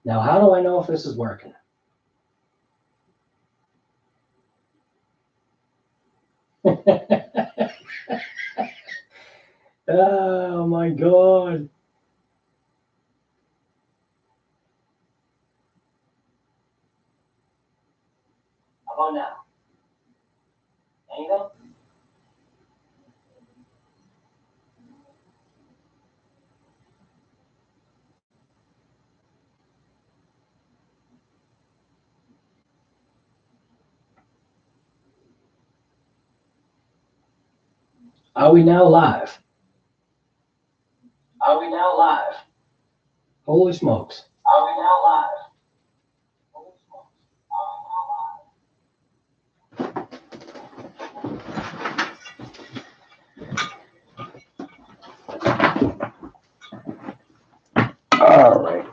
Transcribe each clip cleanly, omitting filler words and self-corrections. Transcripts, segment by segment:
Now, how do I know if this is working? Oh my God. How about now? Angle? Are we now live? Are we now live? Holy smokes. Are we now live? Holy smokes. Are we now live? All right.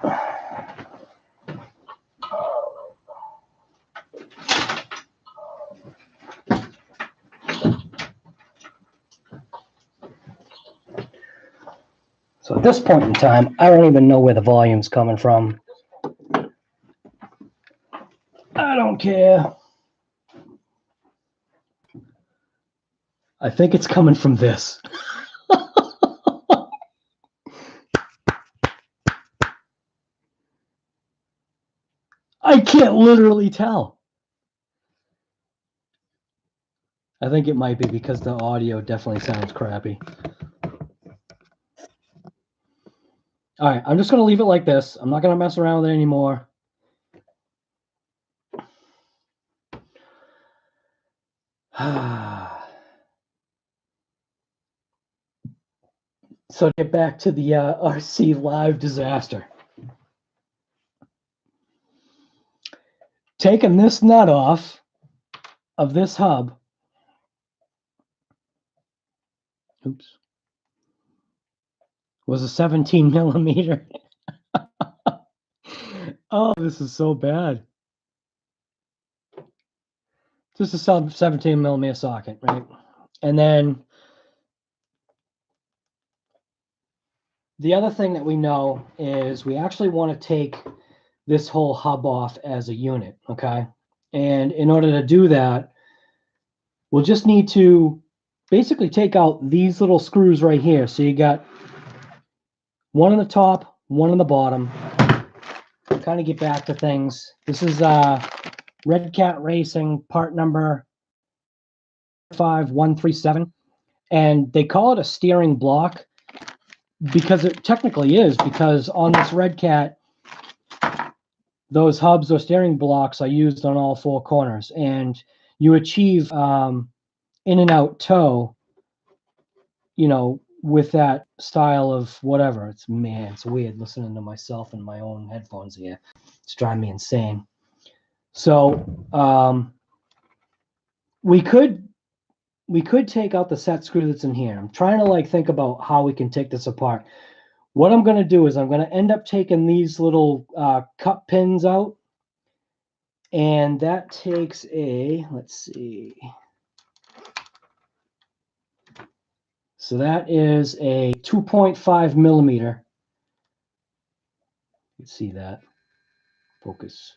So at this point in time, I don't even know where the volume's coming from. I don't care. I think it's coming from this. I can't literally tell. I think it might be because the audio definitely sounds crappy. All right, I'm just going to leave it like this. I'm not going to mess around with it anymore. So to get back to the RC Live disaster. Taking this nut off of this hub. Oops. Was a 17 millimeter. Oh, this is so bad. Just a 17 millimeter socket, right? And then the other thing that we know is we actually want to take this whole hub off as a unit, okay? And in order to do that, we'll just need to basically take out these little screws right here. So you got one on the top, one on the bottom. Kind of get back to things. This is Red Cat Racing part number 5137. And they call it a steering block because it technically is, because on this Red Cat, those hubs or steering blocks are used on all four corners, and you achieve in and out tow, you know, with that style of whatever. It's weird listening to myself in my own headphones here. It's driving me insane. So we could take out the set screw that's in here. I'm trying to like think about how we can take this apart. What I'm going to do is I'm going to end up taking these little cup pins out. And that takes a, let's see. So that is a 2.5 millimeter. You can see that. Focus.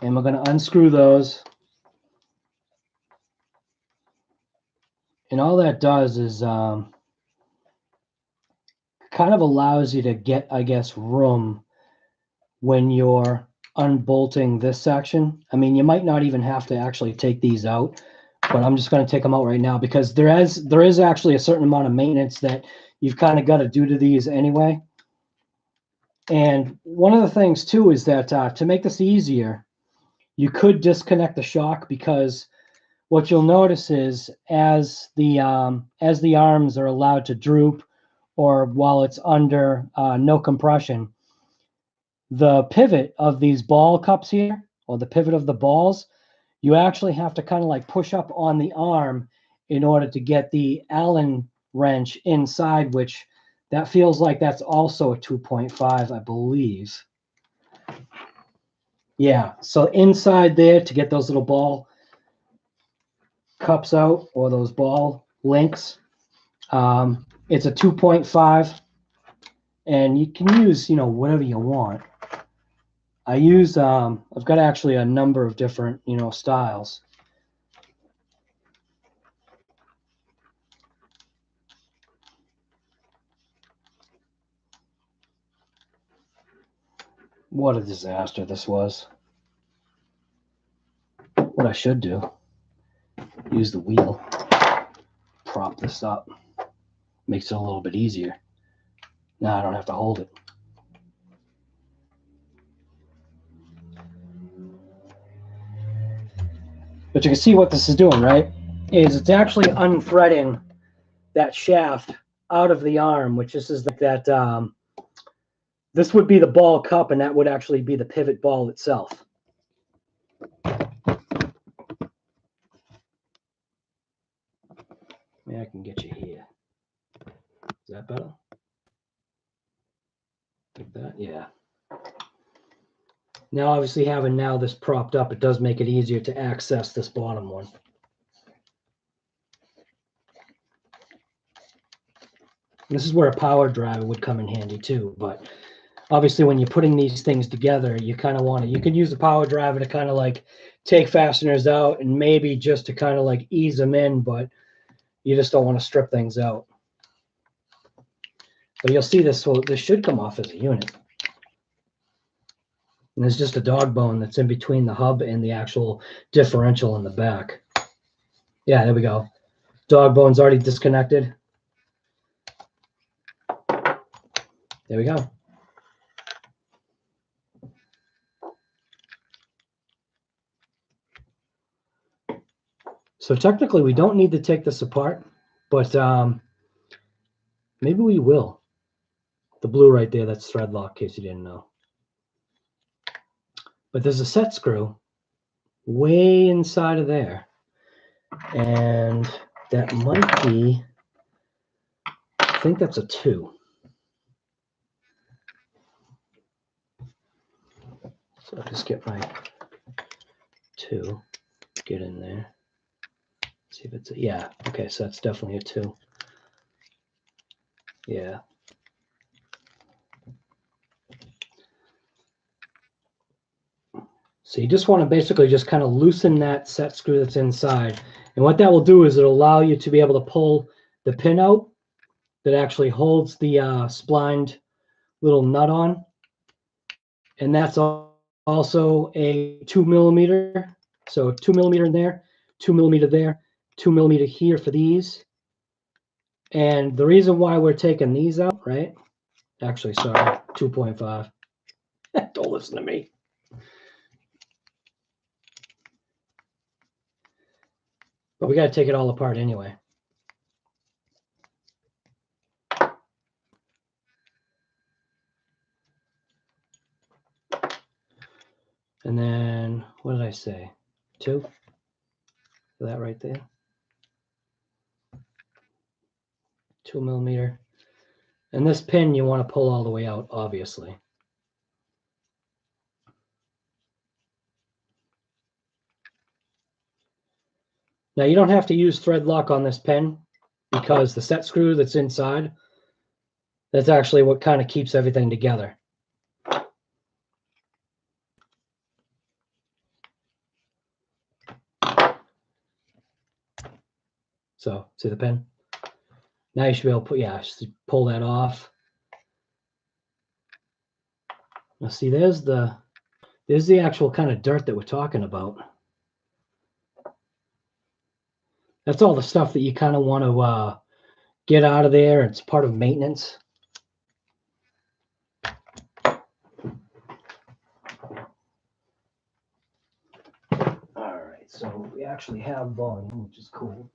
And we're going to unscrew those. And all that does is kind of allows you to get, I guess, room when you're unbolting this section. I mean, you might not even have to actually take these out, but I'm just going to take them out right now because there is actually a certain amount of maintenance that you've kind of got to do to these anyway. And one of the things too is that to make this easier, you could disconnect the shock, because what you'll notice is as the arms are allowed to droop, or while it's under no compression, the pivot of these ball cups here, or the pivot of the balls, you actually have to kind of like push up on the arm in order to get the Allen wrench inside, which that feels like that's also a 2.5, I believe. Yeah, so inside there to get those little ball cups out, or those ball links, it's a 2.5. And you can use, you know, whatever you want. I use, I've got actually a number of different, you know, styles. What a disaster this was. What I should do, use the wheel, prop this up. Makes it a little bit easier. Now I don't have to hold it. But you can see what this is doing, right? Is it's actually unthreading that shaft out of the arm, which is like that. This would be the ball cup, and that would actually be the pivot ball itself. Maybe I can get you here. Is that better? Like that? Yeah. Now, obviously, having now this propped up, it does make it easier to access this bottom one. This is where a power driver would come in handy too, but obviously when you're putting these things together, you kind of want to, you can use the power driver to kind of like take fasteners out and maybe just to kind of like ease them in, but you just don't want to strip things out. But you'll see this, so this should come off as a unit. And there's just a dog bone that's in between the hub and the actual differential in the back. Yeah, there we go. Dog bone's already disconnected. There we go. So technically we don't need to take this apart, but maybe we will. The blue right there, that's thread lock, in case you didn't know. But there's a set screw way inside of there. And that might be, I think that's a 2. So I'll just get my 2, get in there. See if it's a, yeah, okay, so that's definitely a 2. Yeah. So you just want to basically just kind of loosen that set screw that's inside. And what that will do is it'll allow you to be able to pull the pin out that actually holds the splined little nut on. And that's also a 2 millimeter. So 2 millimeter in there, 2 millimeter there, 2 millimeter here for these. And the reason why we're taking these out, right? Actually, sorry, 2.5. Don't listen to me. But we got to take it all apart anyway. And then, what did I say? 2? That right there. 2 millimeter. And this pin you want to pull all the way out, obviously. Now you don't have to use thread lock on this pin because the set screw that's inside, that's actually what kind of keeps everything together. So, see the pin? Now you should be able to put, yeah, pull that off. Now see, there's the actual kind of dirt that we're talking about. That's all the stuff that you kind of want to get out of there. It's part of maintenance. All right, so we actually have volume, which is cool.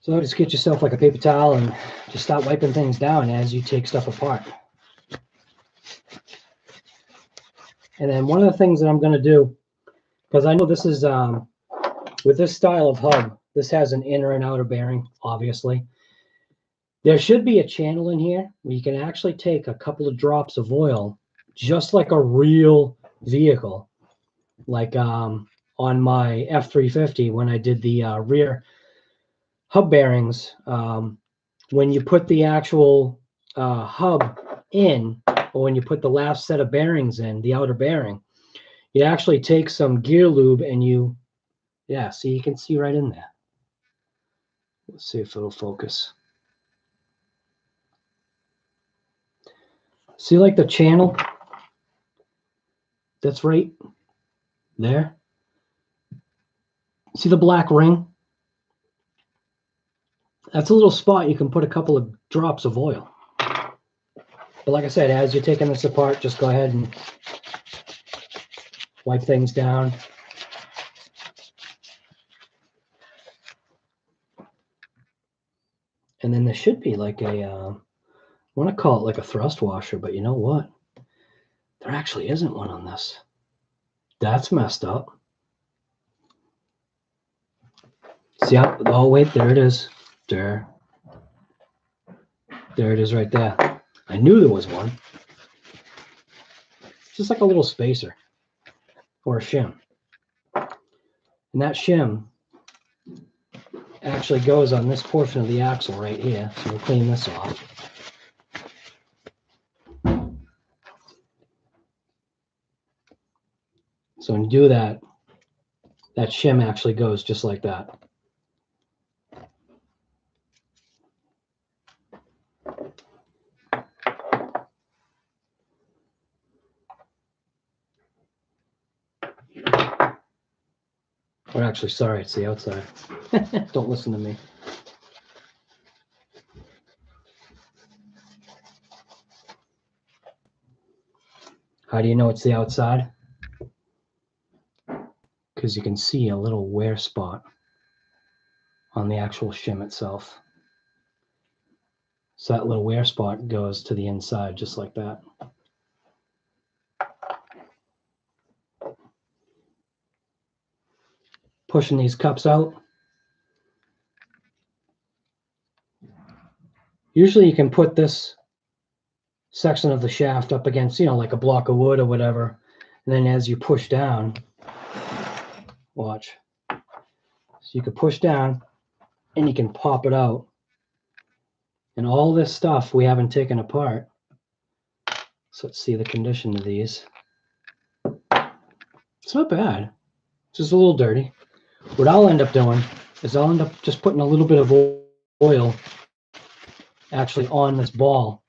So just get yourself like a paper towel and just start wiping things down as you take stuff apart. And then one of the things that I'm going to do, because I know this is, with this style of hub, this has an inner and outer bearing, obviously. There should be a channel in here where you can actually take a couple of drops of oil, just like a real vehicle, like on my F350 when I did the rear hub bearings. When you put the actual hub in, or when you put the last set of bearings in, the outer bearing, you actually take some gear lube and you, yeah, see, you can see right in there. Let's see if it'll focus. See, like the channel that's right there? See the black ring? That's a little spot you can put a couple of drops of oil. But like I said, as you're taking this apart, just go ahead and wipe things down. And then there should be like a, I want to call it like a thrust washer, but you know what? There actually isn't one on this. That's messed up. See how, oh wait, there it is. There it is right there. I knew there was one. It's just like a little spacer or a shim. And that shim actually goes on this portion of the axle right here. So we'll clean this off. So when you do that, that shim actually goes just like that. Or actually, sorry, it's the outside. Don't listen to me. How do you know it's the outside? Because you can see a little wear spot on the actual shim itself. So that little wear spot goes to the inside just like that. Pushing these cups out. Usually you can put this section of the shaft up against, you know, like a block of wood or whatever. And then as you push down, watch. So you can push down and you can pop it out. And all this stuff we haven't taken apart. So let's see the condition of these. It's not bad. It's just a little dirty. What I'll end up doing is I'll end up just putting a little bit of oil actually on this ball.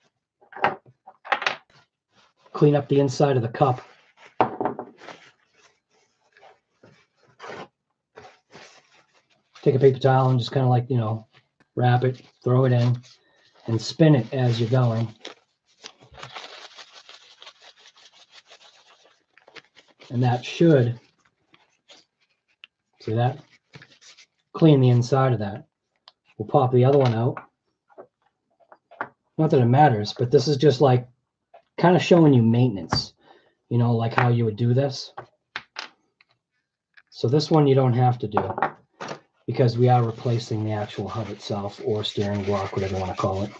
Clean up the inside of the cup. Take a paper towel and just kind of like, you know, wrap it, throw it in, and spin it as you're going. And that should, see that? Clean the inside of that. We'll pop the other one out. Not that it matters, but this is just like kind of showing you maintenance, you know, like how you would do this. So this one you don't have to do because we are replacing the actual hub itself or steering block, whatever you want to call it.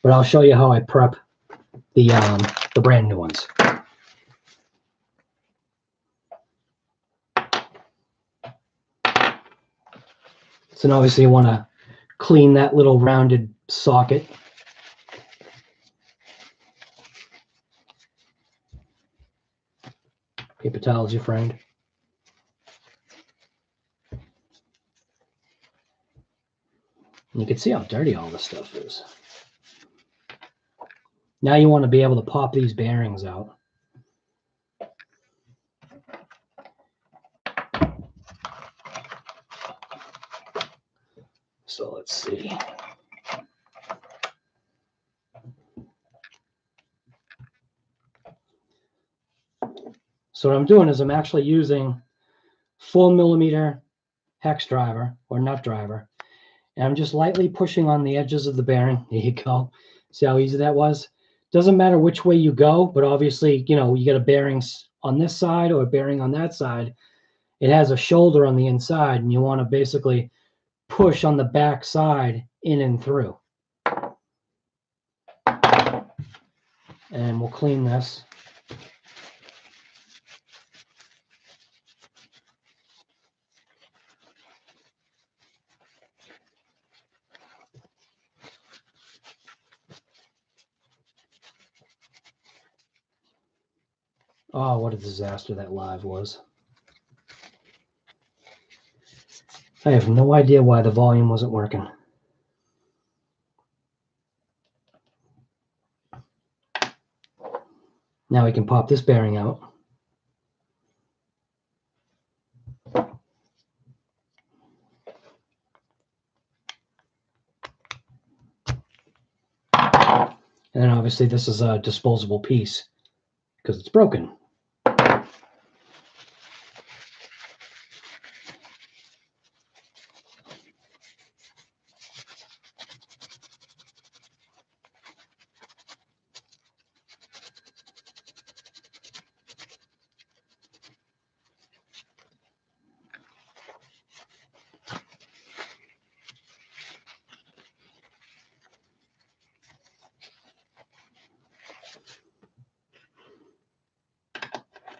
But I'll show you how I prep the brand new ones. So obviously you want to clean that little rounded socket. Paper towel is your friend. And you can see how dirty all this stuff is. Now you want to be able to pop these bearings out. So let's see. So what I'm doing is I'm actually using 4mm hex driver or nut driver. And I'm just lightly pushing on the edges of the bearing. There you go. See how easy that was? Doesn't matter which way you go, but obviously, you know, you get a bearing on this side or a bearing on that side. It has a shoulder on the inside, and you want to basically push on the back side in and through. And we'll clean this. Oh, what a disaster that live was. I have no idea why the volume wasn't working. Now we can pop this bearing out. And then obviously this is a disposable piece because it's broken.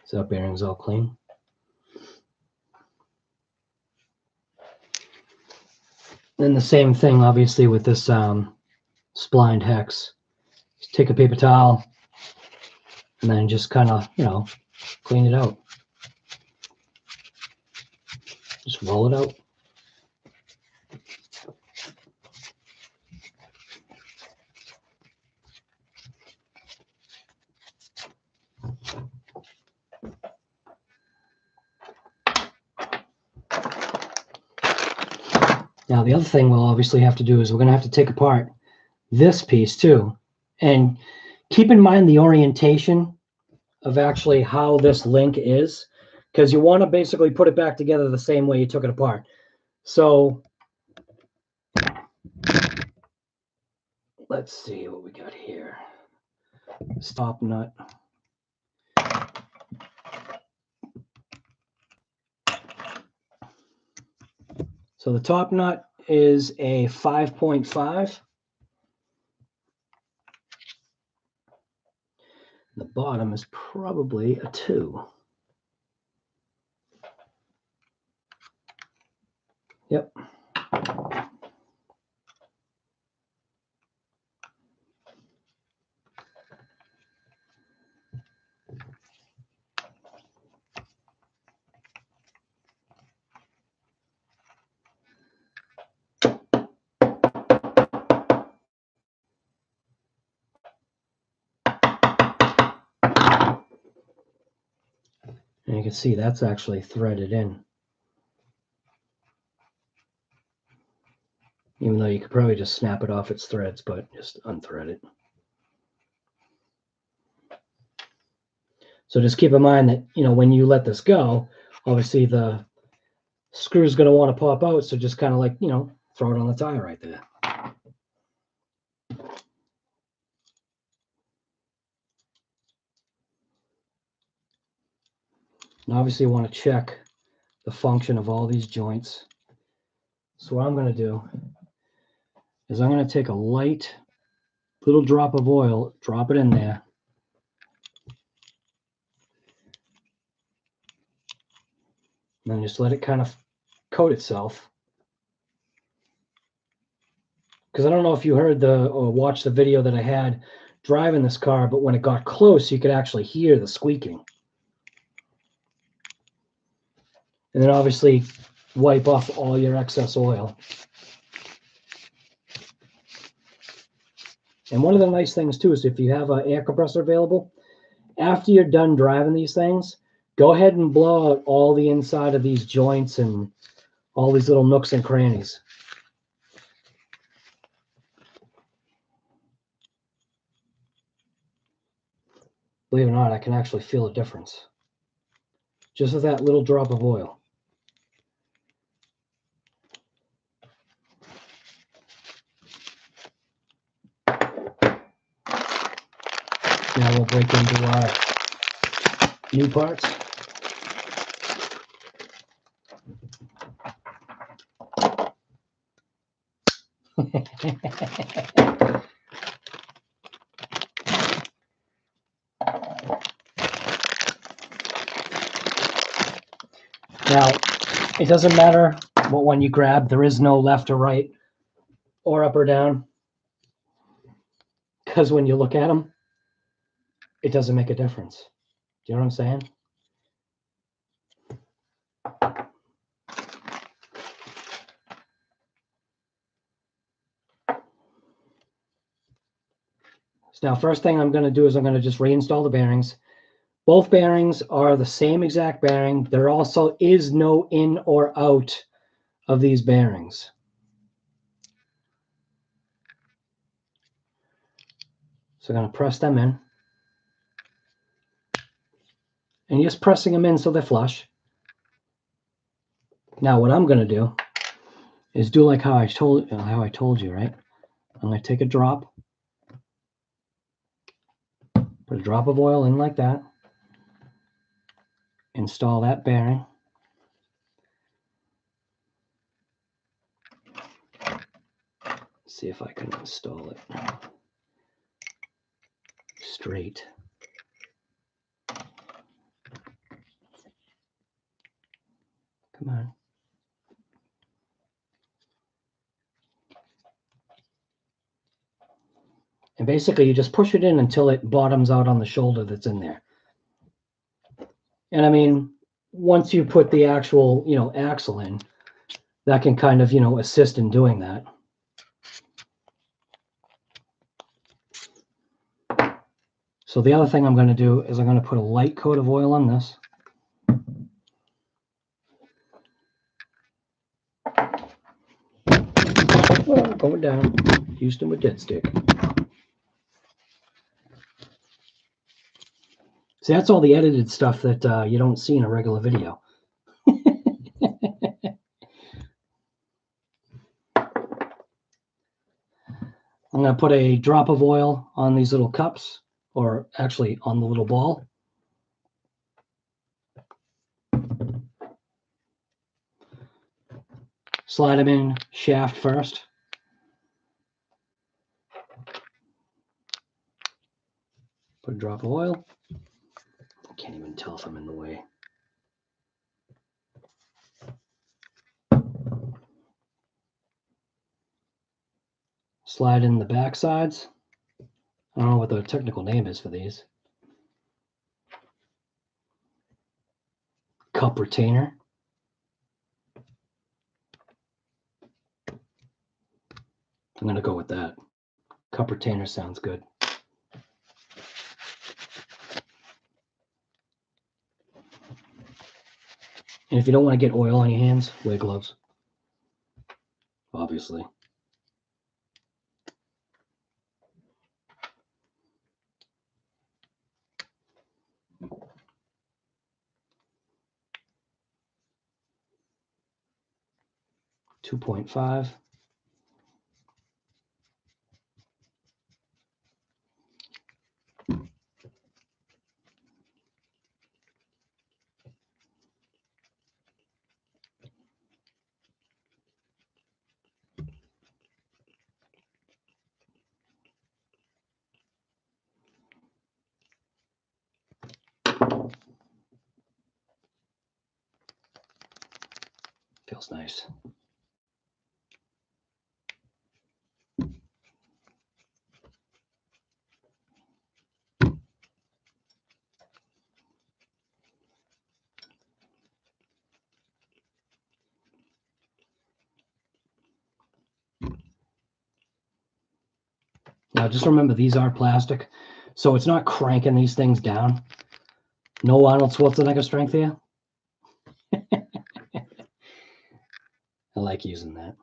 So that bearing's all clean. Then the same thing, obviously, with this splined hex. Just take a paper towel and then just kind of, clean it out. Just roll it out. Now, the other thing we'll obviously have to do is we're going to have to take apart this piece too. And keep in mind the orientation of actually how this link is, because you want to basically put it back together the same way you took it apart. So let's see what we got here. Stop nut. So the top nut is a 5.5. The bottom is probably a 2. Yep. And you can see that's actually threaded in. Even though you could probably just snap it off its threads, but just unthread it. So just keep in mind that, when you let this go, obviously the screw is going to want to pop out. So just kind of like, throw it on the tire right there. And obviously you want to check the function of all these joints. So what I'm going to do is I'm going to take a light little drop of oil, drop it in there. And then just let it kind of coat itself. Because I don't know if you heard or watched the video that I had driving this car, but when it got close, you could actually hear the squeaking. And then obviously wipe off all your excess oil. And one of the nice things too is if you have an air compressor available, after you're done driving these things, go ahead and blow out all the inside of these joints and all these little nooks and crannies. Believe it or not, I can actually feel a difference. Just with that little drop of oil. Now we'll break into our new parts. Now, it doesn't matter what one you grab. There is no left or right or up or down. Because when you look at them, it doesn't make a difference. you know what I'm saying? So now, first thing I'm going to do is I'm going to just reinstall the bearings. Both bearings are the same exact bearing. There also is no in or out of these bearings. So I'm going to press them in. And just pressing them in so they're flush. Now what I'm going to do is do like how I told you, right? I'm going to take a drop, put a drop of oil in like that, install that bearing. See if I can install it straight. Come on. And basically you just push it in until it bottoms out on the shoulder that's in there. And I mean, once you put the actual, axle in, that can kind of, assist in doing that. So the other thing I'm going to do is I'm going to put a light coat of oil on this. Well, going down. Houston with dead stick. See, that's all the edited stuff that you don't see in a regular video. I'm going to put a drop of oil on these little cups, or actually on the little ball. Slide them in shaft first. Put a drop of oil. I can't even tell if I'm in the way. Slide in the back sides. I don't know what the technical name is for these. Cup retainer. I'm going to go with that. Cup retainer sounds good. And if you don't want to get oil on your hands, wear gloves. Obviously. .5. Feels nice. Now just remember, these are plastic, so it's not cranking these things down. No Arnold Schwarzenegger strength here. I like using that.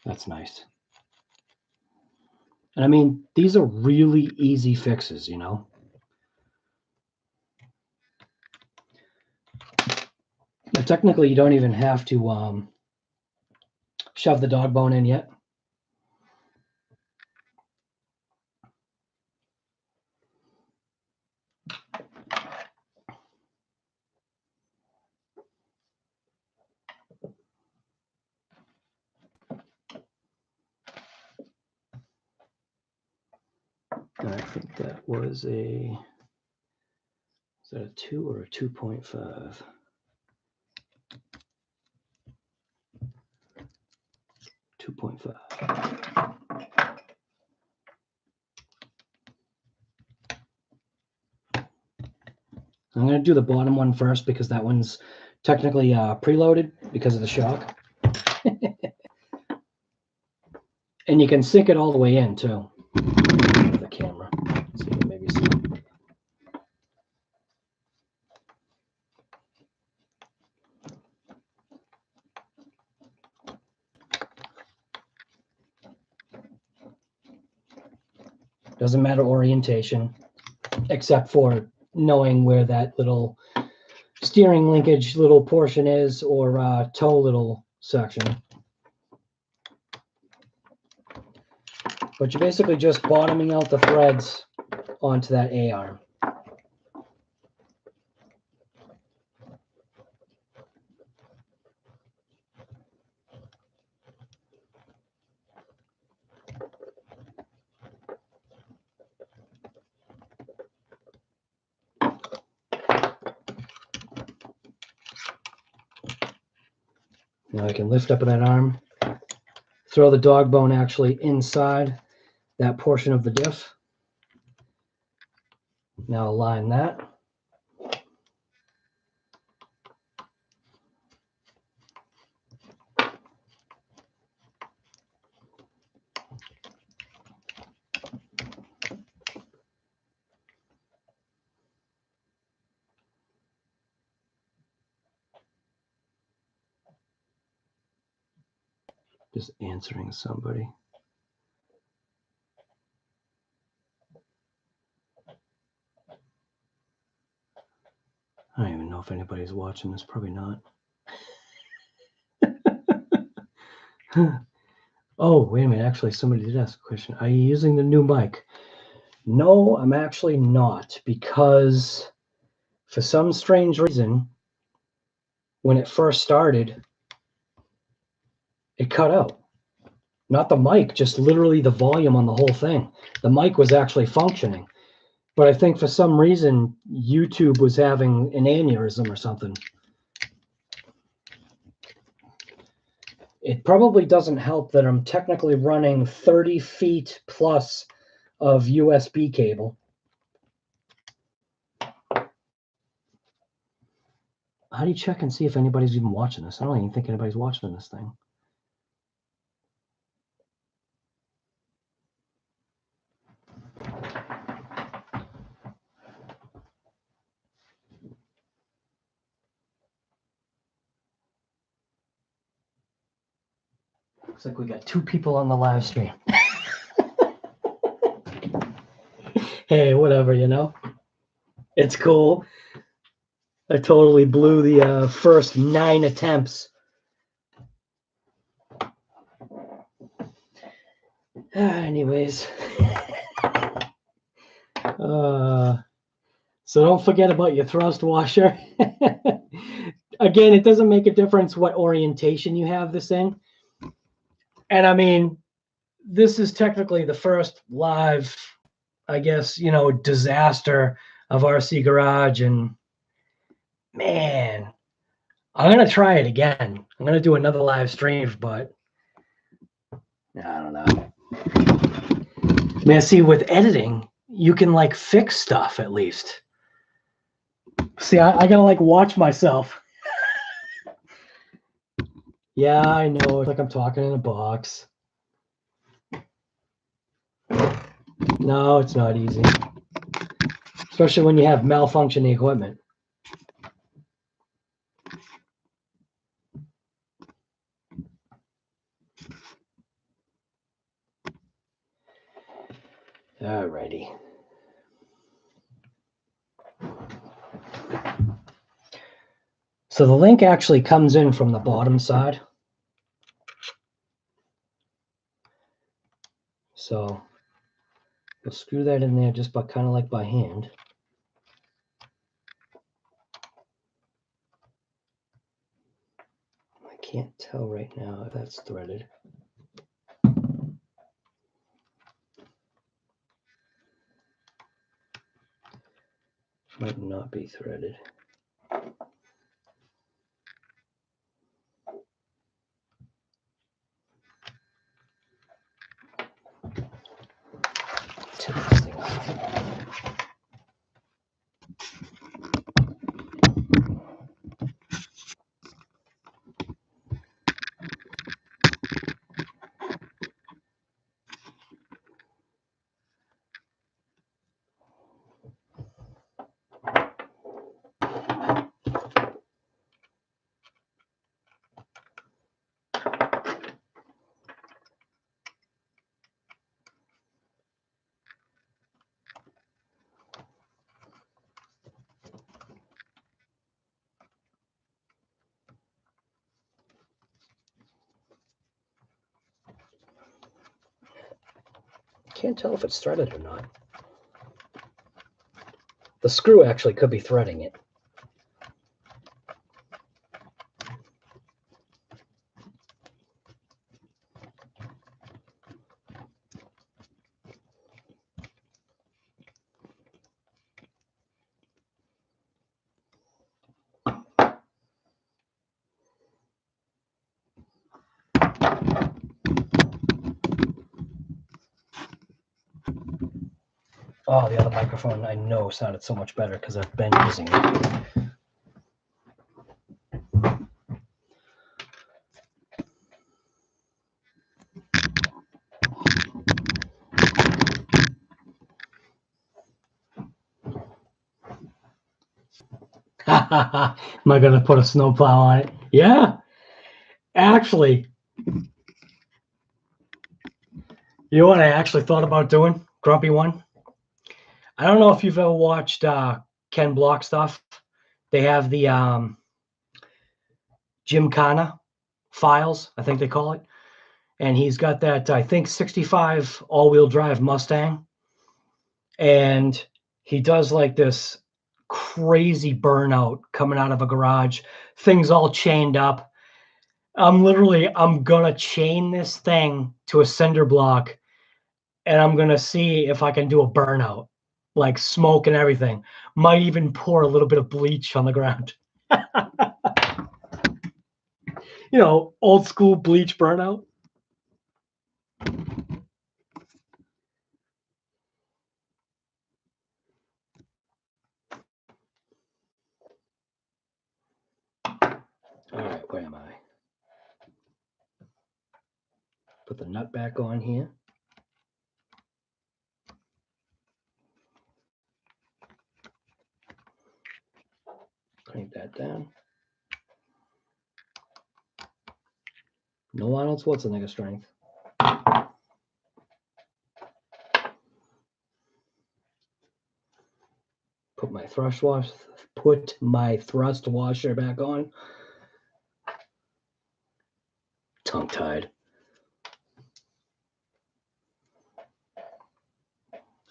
That's nice. And I mean, these are really easy fixes, Now, technically, you don't even have to shove the dog bone in yet. I think that was is that a 2 or a 2.5? 2.5. I'm going to do the bottom one first because that one's technically preloaded because of the shock. And you can sink it all the way in too. The camera. So you can maybe see. Doesn't matter orientation, except for knowing where that little steering linkage little portion is, or toe little section. But you're basically just bottoming out the threads onto that A-arm. Now I can lift up that arm, throw the dog bone actually inside that portion of the diff. Now align that. Just answering somebody. I don't even know if anybody's watching this. Probably not. Oh, wait a minute. Actually, somebody did ask a question. Are you using the new mic? No, I'm actually not, because for some strange reason, when it first started, it cut out. Not the mic, just literally the volume on the whole thing. The mic was actually functioning. But I think for some reason, YouTube was having an aneurysm or something. It probably doesn't help that I'm technically running 30 feet plus of USB cable. How do you check and see if anybody's even watching this? I don't even think anybody's watching this thing. Looks like we got 2 people on the live stream. Hey, whatever, you know. It's cool. I totally blew the first 9 attempts. Anyways. So don't forget about your thrust washer. Again, it doesn't make a difference what orientation you have this in. And I mean, this is technically the first live, I guess, you know, disaster of RC Garage. And man, I'm going to try it again. I'm going to do another live stream, but I don't know. I mean, see, with editing, you can like fix stuff at least. See, I got to like watch myself. Yeah, I know. It's like I'm talking in a box. No, it's not easy. Especially when you have malfunctioning equipment. Alrighty. So the link actually comes in from the bottom side. So we'll screw that in there just by kind of like by hand. I can't tell right now if that's threaded. Might not be threaded. can't tell if it's threaded or not. The screw actually could be threading it. Oh, the other microphone I know sounded so much better because I've been using it. Am I going to put a snowplow on it? Yeah. Actually, you know what I actually thought about doing? Grumpy one. I don't know if you've ever watched Ken Block stuff. They have the Gymkhana files, I think they call it. And he's got that, I think, 65 all-wheel drive Mustang. And he does like this crazy burnout coming out of a garage. Things all chained up. I'm going to chain this thing to a cinder block, and I'm going to see if I can do a burnout, like smoke and everything. Might even pour a little bit of bleach on the ground. You know, old school bleach burnout. All right, where am I? Put the nut back on here. Crank that down. No Arnold Schwarzenegger strength. Put my thrust washer back on. Tongue-tied.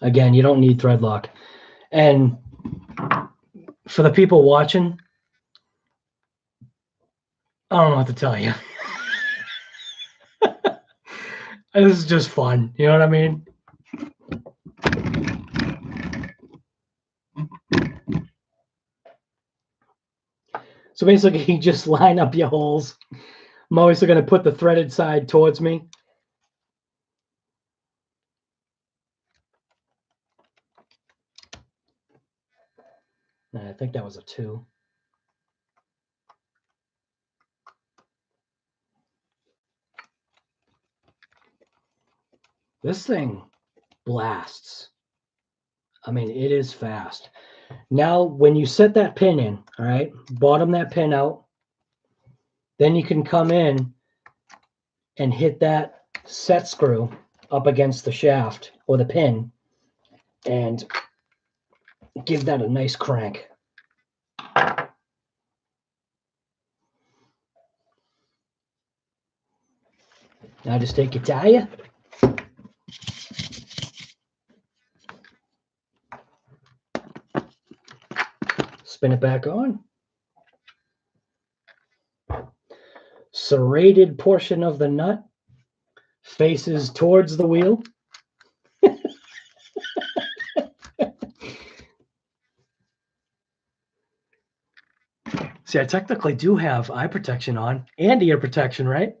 Again, you don't need thread lock. And for the people watching, I don't know what to tell you. This is just fun. You know what I mean? So basically, you just line up your holes. I'm always going to put the threaded side towards me. And I think that was a 2. This thing blasts. I mean, it is fast. Now, when you set that pin in, all right, bottom that pin out, then you can come in and hit that set screw up against the shaft or the pin and give that a nice crank. Now just take your tire, spin it back on. Serrated portion of the nut faces towards the wheel. See, I technically do have eye protection on and ear protection, right?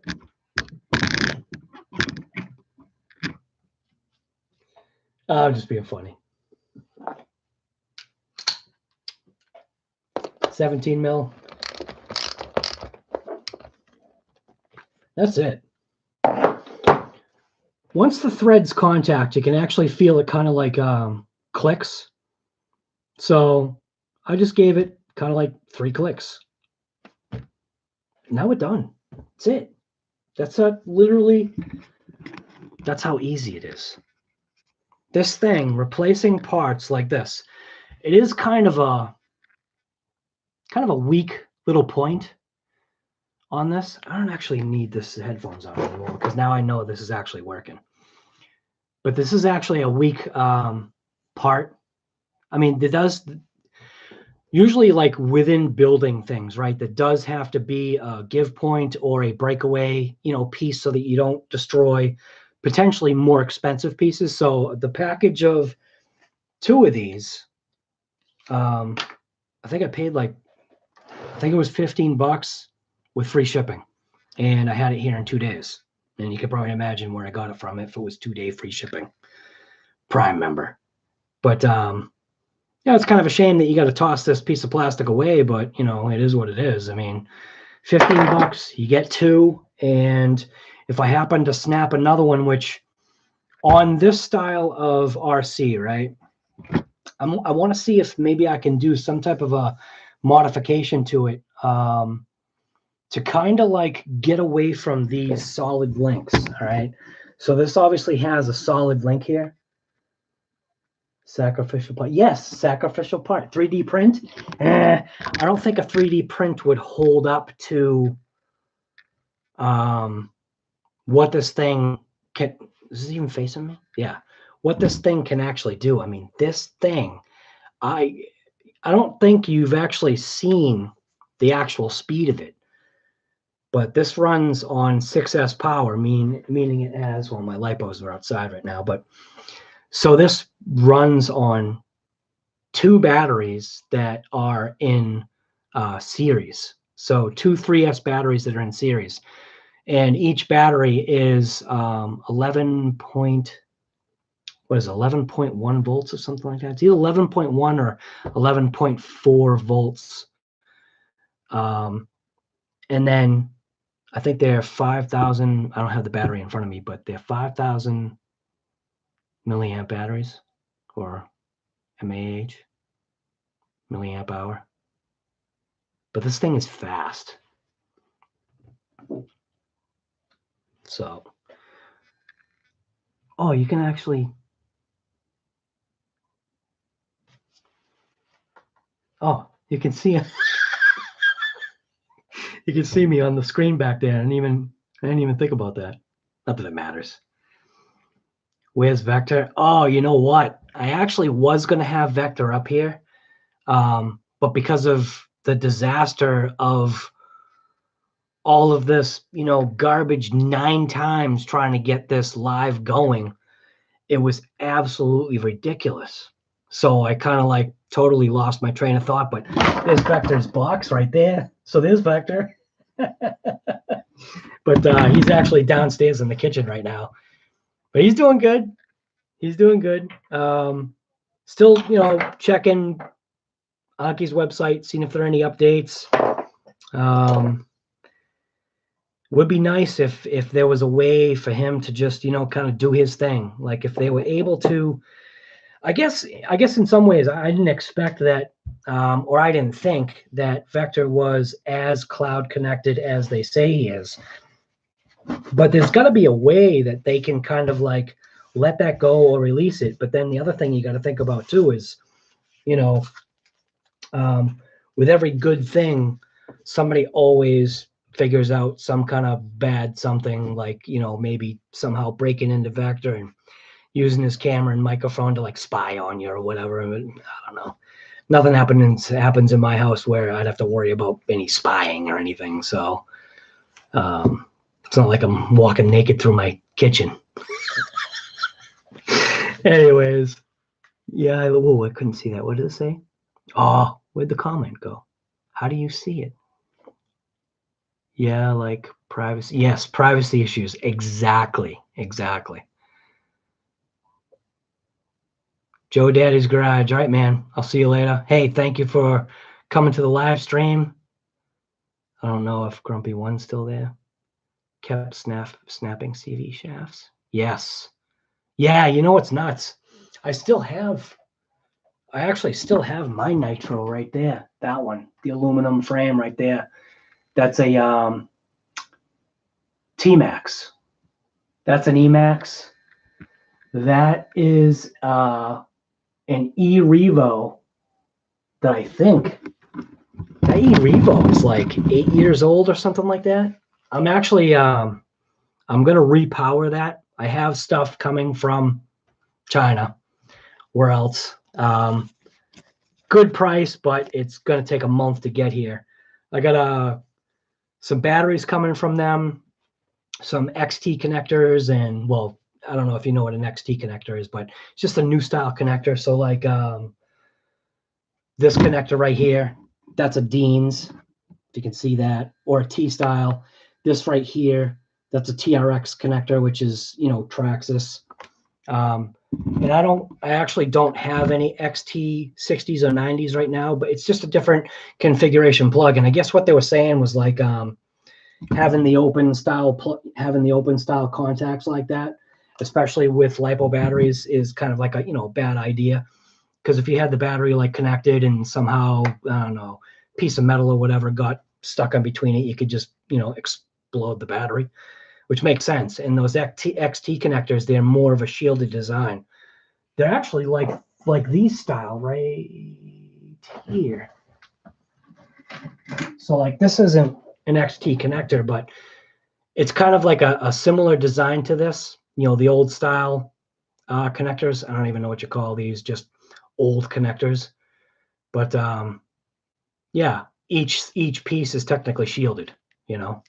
I'm just being funny. 17 mil. That's it. Once the threads contact, you can actually feel it kind of like clicks. So I just gave it kind of like 3 clicks. Now we're done. That's it. That's literally, that's how easy it is. This thing, replacing parts like this, it is kind of a weak little point on this. I don't actually need this headphones on anymore because now I know this is actually working. but this is actually a weak part. I mean, there does usually, like within building things, right? There does have to be a give point or a breakaway, piece so that you don't destroy potentially more expensive pieces. So the package of 2 of these, I think I paid I think it was $15 with free shipping, and I had it here in 2 days. And you can probably imagine where I got it from if it was 2-day free shipping. Prime member. But it's kind of a shame that you got to toss this piece of plastic away, but it is what it is. I mean, $15, you get 2, and if I happen to snap another one, which on this style of RC, right, I want to see if maybe I can do some type of a modification to it to kind of like get away from these solid links. All right, so this obviously has a solid link here. Sacrificial part. Yes, sacrificial part. 3D print. I don't think a 3D print would hold up to what this thing can. Is this even facing me? Yeah. What this thing can actually do. I mean, this thing, I don't think you've actually seen the actual speed of it. But this runs on 6S power, meaning it has, well, my lipos are outside right now, but so this runs on 2 batteries that are in series. So 2 3S batteries that are in series. And each battery is 11.1 volts or something like that. It's either 11.1 or 11.4 volts. And then I think they're 5,000. I don't have the battery in front of me, but they're 5,000 milliamp batteries, or mAh, milliamp hour. But this thing is fast. So, you can actually, you can see it. You can see me on the screen back there. I didn't even think about that. Not that it matters. Where's Vector? Oh, you know what? I actually was going to have Vector up here. But because of the disaster of all of this, garbage 9 times trying to get this live going, it was absolutely ridiculous. So I kind of totally lost my train of thought, but there's Vector's box right there. So there's Vector. But he's actually downstairs in the kitchen right now. But he's doing good. He's doing good. Still, checking Aki's website, seeing if there are any updates. Would be nice if there was a way for him to just, kind of do his thing. Like if they were able to, I guess in some ways I didn't expect that, or I didn't think that Vector was as cloud connected as they say he is. But there's got to be a way that they can kind of let that go or release it. But then the other thing you got to think about too is, with every good thing, somebody always figures out some kind of bad something, maybe somehow breaking into Vector and using his camera and microphone to spy on you or whatever. I don't know. Nothing happens in my house where I'd have to worry about any spying or anything. So it's not like I'm walking naked through my kitchen. Anyways, yeah, I couldn't see that. What did it say? Oh, where'd the comment go? How do you see it? Yeah, privacy. Yes, privacy issues. Exactly. Joe Daddy's Garage. All right, man. I'll see you later. Hey, thank you for coming to the live stream. I don't know if Grumpy One's still there. Kept snapping CV shafts. Yes. Yeah, what's nuts? I actually still have my Nitro right there. That one, the aluminum frame right there. That's a T-Max. That's an E-Max. That is an E-Revo that I think that E-Revo is 8 years old or something like that. I'm actually I'm gonna repower that. I have stuff coming from China. Where else? Good price, but it's going to take a month to get here. I got some batteries coming from them, some XT connectors, and well, I don't know if you know what an XT connector is, but it's just a new style connector. So like this connector right here, that's a Dean's, if you can see that, or a T style. This right here, that's a TRX connector, which is, you know, Traxxas. And I actually don't have any XT60s or 90s right now, but it's just a different configuration plug. And I guess what they were saying was like having the open style contacts like that, especially with LiPo batteries, is kind of like a, you know, bad idea. Because if you had the battery like connected and somehow, I don't know, piece of metal or whatever got stuck in between it, you could just, you know, explode the battery, which makes sense. And those XT connectors, they're more of a shielded design. They're actually like these style right here. So like this isn't an XT connector, but it's kind of like a similar design to this, you know, the old style connectors. I don't even know what you call these, just old connectors. But yeah, each piece is technically shielded, you know,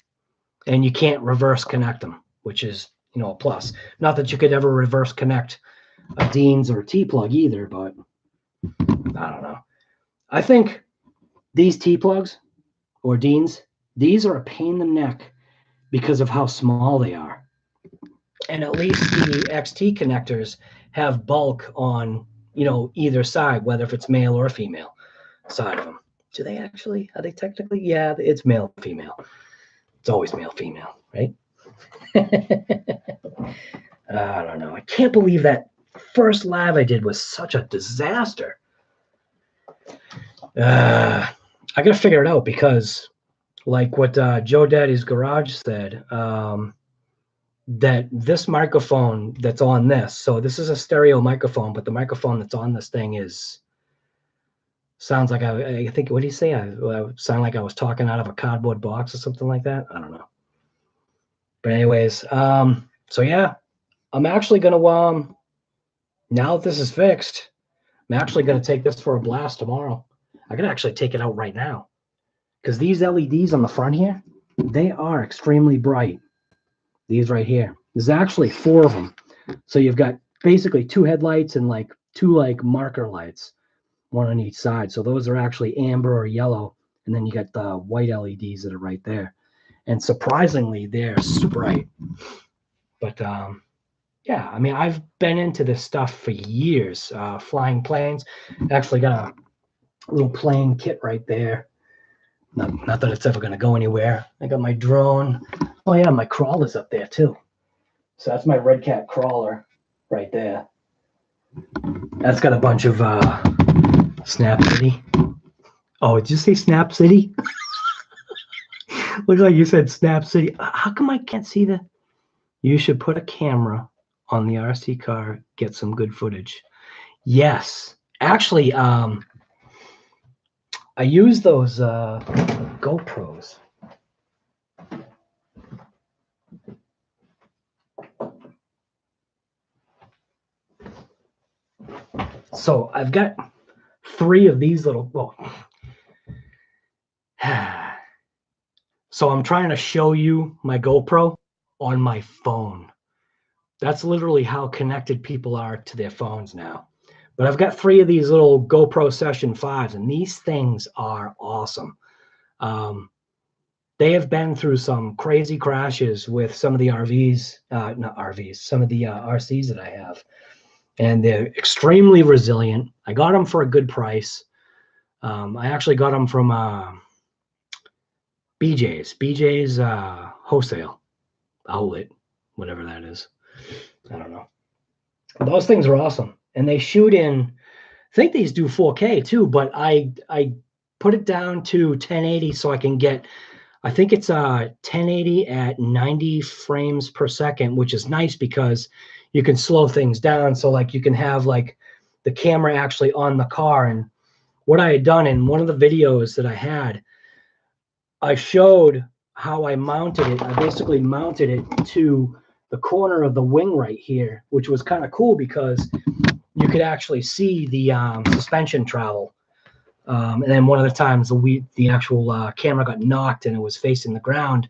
and you can't reverse connect them, which is, you know, a plus. Not that you could ever reverse connect a Dean's or a T-plug either, but I don't know. I think these T-plugs or Dean's, these are a pain in the neck because of how small they are. And at least the XT connectors have bulk on, you know, either side, whether if it's male or female side of them. Do they actually? Are they technically? Yeah, it's male, female. It's always male, female, right? I don't know. I can't believe that first live I did was such a disaster. I got to figure it out because, like what Joe Daddy's Garage said, that this microphone that's on this, so this is a stereo microphone, but the microphone that's on this thing sounds like I think, what do you say? I sound like I was talking out of a cardboard box or something like that. I don't know. But anyways, so yeah, I'm actually going to, now that this is fixed, I'm actually going to take this for a blast tomorrow. I can actually take it out right now because these LEDs on the front here, they are extremely bright. These right here. There's actually 4 of them. So you've got basically 2 headlights and like 2 like marker lights, one on each side. So those are actually amber or yellow. And then you got the white LEDs that are right there. And surprisingly, they're super bright. But yeah, I mean, I've been into this stuff for years. Flying planes. Actually got a little plane kit right there. Not that it's ever going to go anywhere. I got my drone. Oh yeah, my crawler's up there too. So that's my Red Cat crawler right there. That's got a bunch of Snap City. Oh, did you say Snap City? Looks like you said Snap City. How come I can't see the? You should put a camera on the RC car, get some good footage. Yes, actually, I use those GoPros. So I've got 3 of these little, well, so I'm trying to show you my GoPro on my phone. That's literally how connected people are to their phones now. But I've got 3 of these little GoPro Session 5s, and these things are awesome. They have been through some crazy crashes with some of the RVs, not RVs, some of the RCs that I have. And they're extremely resilient. I got them for a good price. I actually got them from BJ's wholesale outlet, whatever that is. I don't know. Those things are awesome. And they shoot in, I think these do 4K too, but I put it down to 1080 so I can get, I think it's 1080 at 90 frames per second, which is nice because you can slow things down. So like you can have like the camera actually on the car. And what I had done in one of the videos that I had, I showed how I mounted it. I basically mounted it to the corner of the wing right here, which was kind of cool because you could actually see the suspension travel. And then one of the times the actual camera got knocked and it was facing the ground.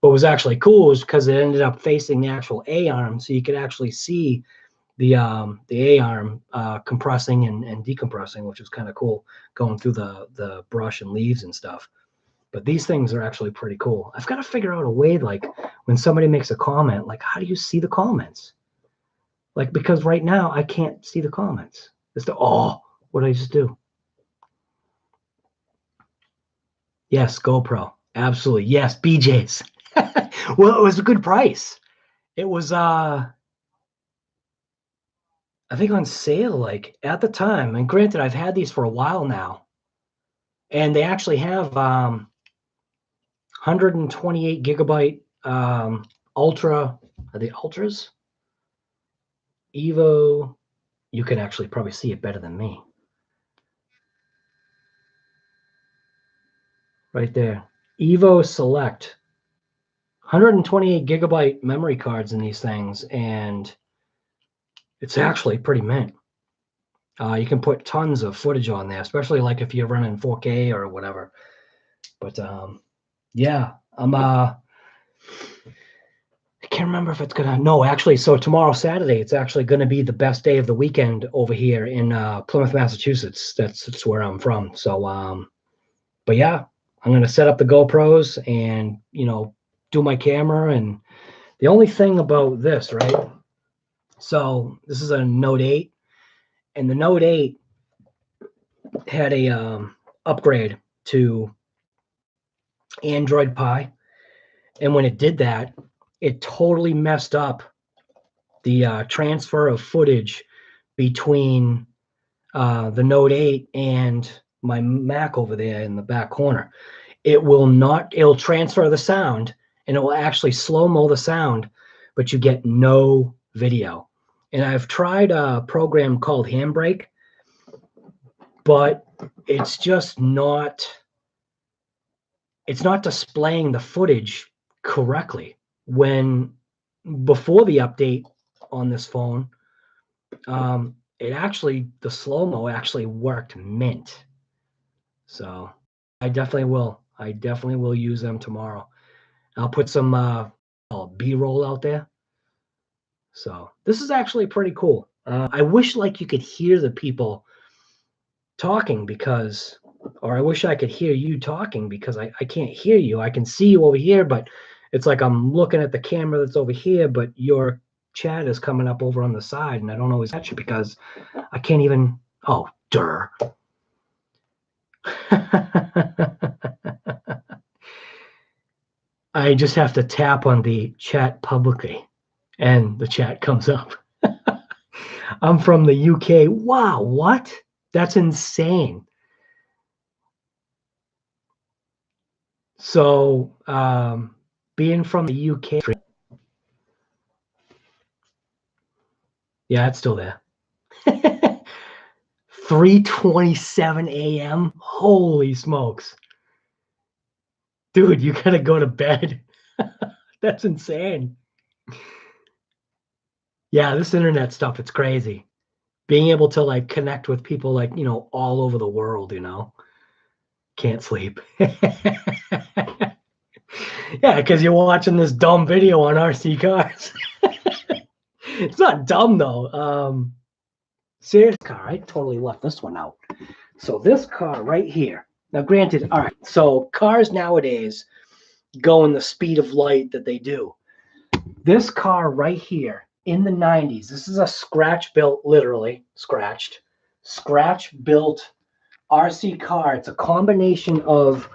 What was actually cool was because it ended up facing the actual A-arm, so you could actually see the A-arm compressing and decompressing, which was kind of cool, going through the brush and leaves and stuff. But these things are actually pretty cool. I've got to figure out a way, like when somebody makes a comment, like how do you see the comments? Like, because right now I can't see the comments. It's what did I just do? Yes, GoPro. Absolutely. Yes, BJ's. Well, it was a good price. It was I think on sale, like at the time. And granted, I've had these for a while now. And they actually have 128 gigabyte ultra. Are they ultras? Evo. You can actually probably see it better than me. Right there. Evo Select. 128 gigabyte memory cards in these things, and it's actually pretty mint. You can put tons of footage on there, especially like if you're running 4K or whatever. But yeah, I can't remember if it's gonna. No, actually, so tomorrow, Saturday, it's actually gonna be the best day of the weekend over here in Plymouth, Massachusetts. That's where I'm from. So, but yeah, I'm gonna set up the GoPros and do my camera. And the only thing about this, right? So this is a Note 8, and the Note 8 had a upgrade to Android Pie, and when it did that, it totally messed up the transfer of footage between the Note 8 and my Mac over there in the back corner. It'll transfer the sound, and it will actually slow-mo the sound, but you get no video. And I've tried a program called Handbrake, but it's just not displaying the footage correctly. Before the update on this phone, the slow-mo actually worked mint. So I definitely will use them tomorrow. I'll put some B-roll out there. So this is actually pretty cool. I wish like you could hear the people talking or I wish I could hear you talking, because I can't hear you. I can see you over here, but it's like I'm looking at the camera that's over here, but your chat is coming up over on the side, and I don't always catch it because I can't even. Oh, durr. I just have to tap on the chat publicly, and the chat comes up. I'm from the UK. Wow, what? That's insane. So, being from the UK, yeah, it's still there. 3:27 a.m. Holy smokes. Dude, you gotta go to bed. That's insane. Yeah, this internet stuff, it's crazy. Being able to like connect with people like, all over the world, Can't sleep. Yeah, because you're watching this dumb video on RC cars. It's not dumb though. Serious car, I totally left this one out. So this car right here. Now granted, all right, so cars nowadays go in the speed of light that they do. This car right here in the 90s, this is a scratch-built, literally scratch-built RC car. It's a combination of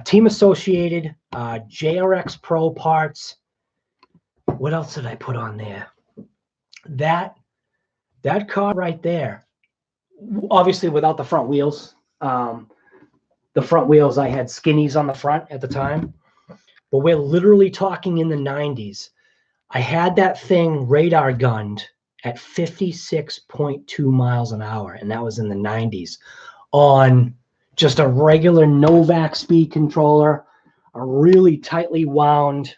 Team Associated, JRX Pro parts. What else did I put on there? That car right there, obviously without the front wheels. The front wheels, I had skinnies on the front at the time, but we're literally talking in the 90s. I had that thing radar gunned at 56.2 miles an hour, and that was in the 90s on just a regular Novak speed controller, a really tightly wound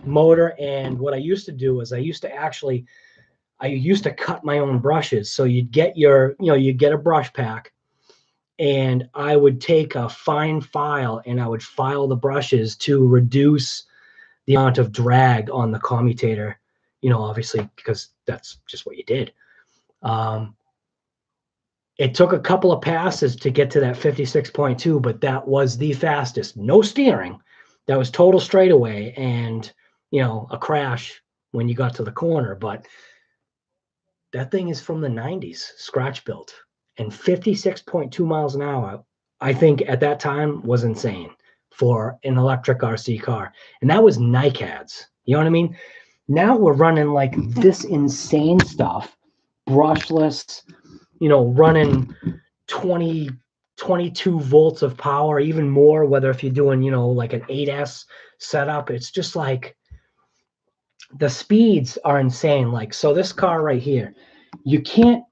motor. And what I used to do is I used to cut my own brushes. So you'd get you'd get a brush pack, and I would take a fine file and I would file the brushes to reduce the amount of drag on the commutator, obviously, because that's just what you did. It took a couple of passes to get to that 56.2, but that was the fastest. No steering. That was total straightaway and, a crash when you got to the corner. But that thing is from the 90s, scratch built. And 56.2 miles an hour, I think at that time was insane for an electric RC car. And that was NICADs. You know what I mean? Now we're running like this insane stuff, brushless, running 22 volts of power, even more, whether if you're doing, like an 8S setup. It's just like the speeds are insane. Like, so this car right here, you can't,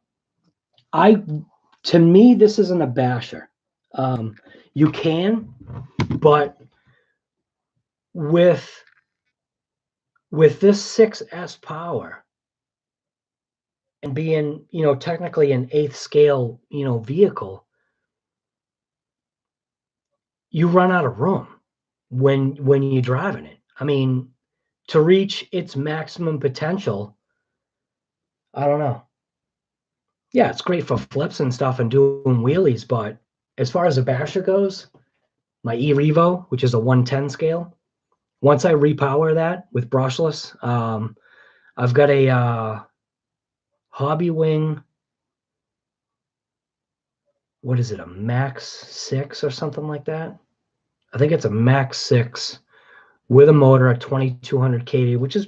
to me, this isn't a basher. You can, but with this 6S power and being, technically an 8th scale, vehicle, you run out of room when you're driving it. I mean, to reach its maximum potential, I don't know. Yeah, it's great for flips and stuff and doing wheelies, but as far as a basher goes, my e-Revo, which is a 110 scale, once I repower that with brushless, I've got a Hobbywing, what is it, a Max 6 or something like that? I think it's a Max 6 with a motor at 2200 kV, which is,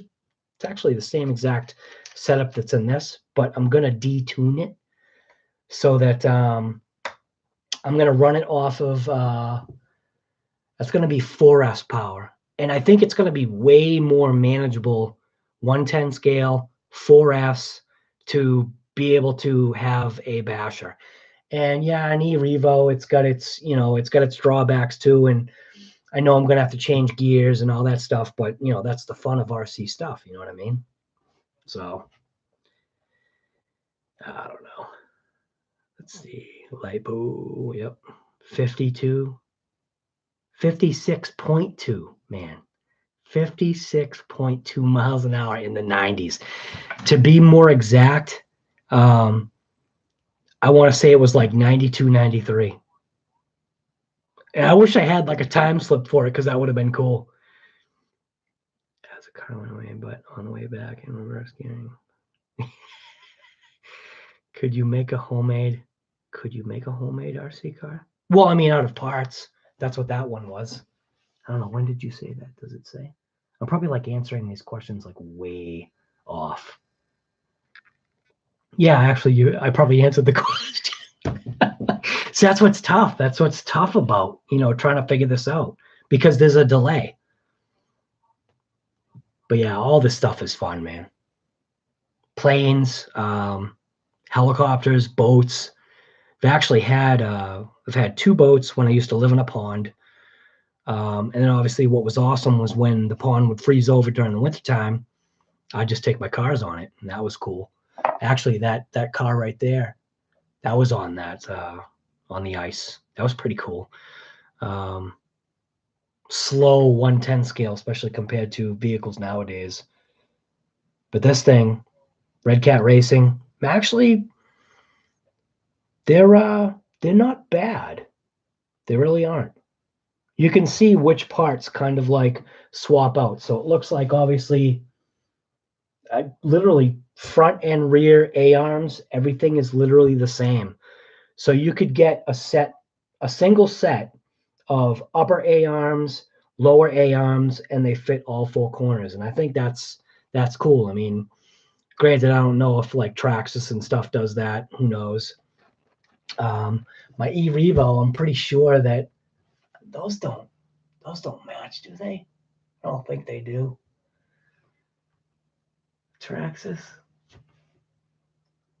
it's actually the same exact setup that's in this, but I'm going to detune it so that I'm going to run it off of, that's going to be 4S power. And I think it's going to be way more manageable, 110 scale, 4S, to be able to have a basher. And yeah, an e-Revo, it's got its drawbacks too. And I know I'm going to have to change gears and all that stuff, but that's the fun of RC stuff. You know what I mean? So I don't know. Let's see. LiPo, yep. 56.2, man. 56.2 miles an hour in the 90s. To be more exact, I want to say it was like 92, 93. And I wish I had like a time slip for it, because that would have been cool. As a car went away, but on the way back in reverse gearing. Could you make a homemade RC car? Well, I mean, out of parts. That's what that one was. I don't know. When did you say that? Does it say? I'm probably like answering these questions like way off. Yeah, actually, I probably answered the question. So that's what's tough. That's what's tough about, trying to figure this out, because there's a delay. But yeah, all this stuff is fun, man. Planes, helicopters, boats. I've had 2 boats when I used to live in a pond. And then obviously what was awesome was when the pond would freeze over during the wintertime, I'd just take my cars on it, and that was cool. Actually, that car right there, that was on on the ice. That was pretty cool. Slow 110 scale, especially compared to vehicles nowadays. But this thing, Red Cat Racing, actually, they're not bad. They really aren't. You can see which parts kind of like swap out. So it looks like, obviously, literally front and rear A-arms, everything is literally the same. So you could get a single set of upper A-arms, lower A-arms, and they fit all 4 corners. And I think that's cool. I mean, granted, I don't know if like Traxxas and stuff does that. Who knows? My e-Revo, I'm pretty sure that those don't match, do they? I don't think they do. Traxxas.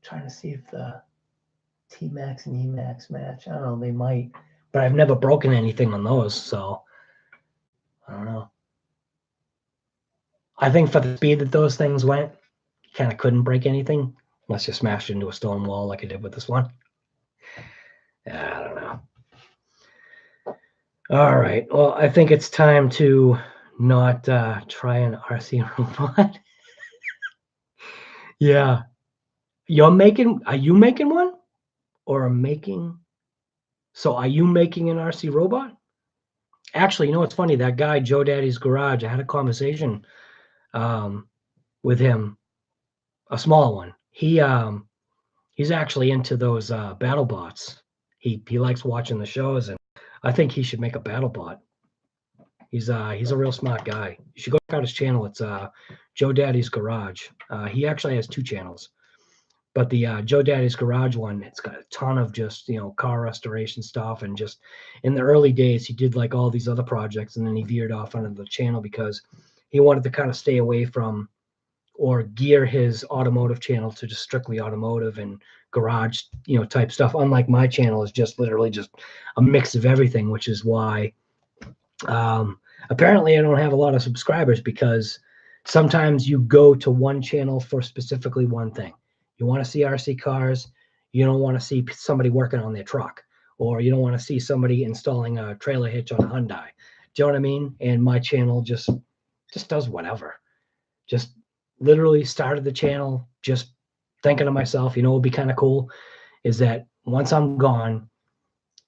Trying to see if the T-Max and E-Max match. I don't know, they might, but I've never broken anything on those, so I don't know. I think for the speed that those things went, you kind of couldn't break anything unless you smashed into a stone wall like I did with this one. I don't know. All right. Well, I think it's time to not try an RC robot. Yeah. Are you making one? Or making? So are you making an RC robot? Actually, you know what's funny? That guy, Joe Daddy's Garage, I had a conversation with him, a small one. He's actually into those battle bots. He likes watching the shows, and I think he should make a battle bot. He's a real smart guy. You should go check out his channel. It's Joe Daddy's Garage. He actually has 2 channels, but the Joe Daddy's Garage one, it's got a ton of just car restoration stuff, and just in the early days he did like all these other projects, and then he veered off onto the channel because he wanted to kind of stay away from or gear his automotive channel to just strictly automotive and garage type stuff. Unlike my channel is just literally just a mix of everything, which is why apparently I don't have a lot of subscribers, because sometimes you go to one channel for specifically one thing. You want to see RC cars, you don't want to see somebody working on their truck, or you don't want to see somebody installing a trailer hitch on a Hyundai. Do you know what I mean? And my channel just does whatever. Just literally started the channel just thinking to myself, what would be kind of cool is that once I'm gone,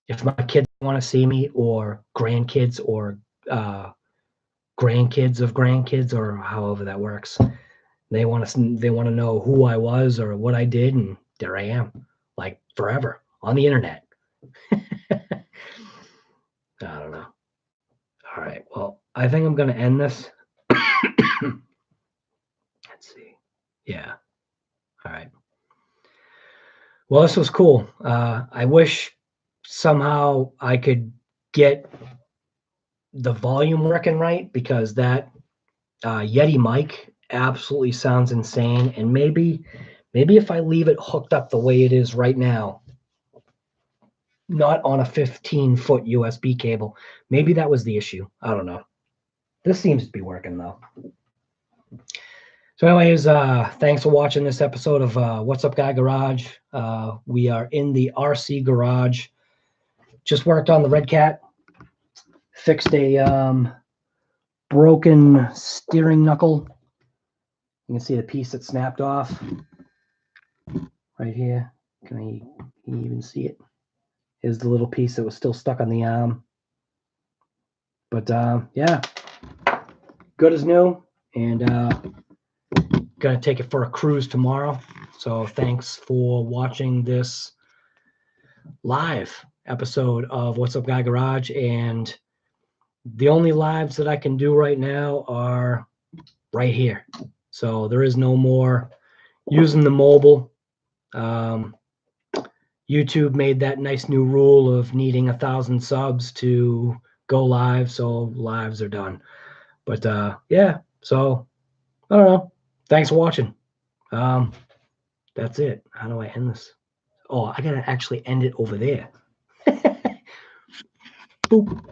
if my kids want to see me, or grandkids, or grandkids of grandkids, or however that works, they want to know who I was or what I did, and there I am, like forever on the internet. I don't know. All right, well, I think I'm going to end this. Let's see. Yeah. All right. Well, this was cool. I wish somehow I could get the volume working right, because that Yeti mic absolutely sounds insane. And maybe if I leave it hooked up the way it is right now, not on a 15-foot USB cable, maybe that was the issue. I don't know. This seems to be working though. So anyways, thanks for watching this episode of What's Up Guy Garage. We are in the RC garage. Just worked on the Red Cat. Fixed a broken steering knuckle. You can see the piece that snapped off right here. Can you even see it? Here's the little piece that was still stuck on the arm. But yeah, good as new. And gonna take it for a cruise tomorrow. So thanks for watching this live episode of What's Up Guy Garage. And the only lives that I can do right now are right here. So there is no more using the mobile. YouTube made that nice new rule of needing 1,000 subs to go live, so lives are done. But yeah, so I don't know. Thanks for watching. That's it. How do I end this? Oh, I gotta actually end it over there. Boop.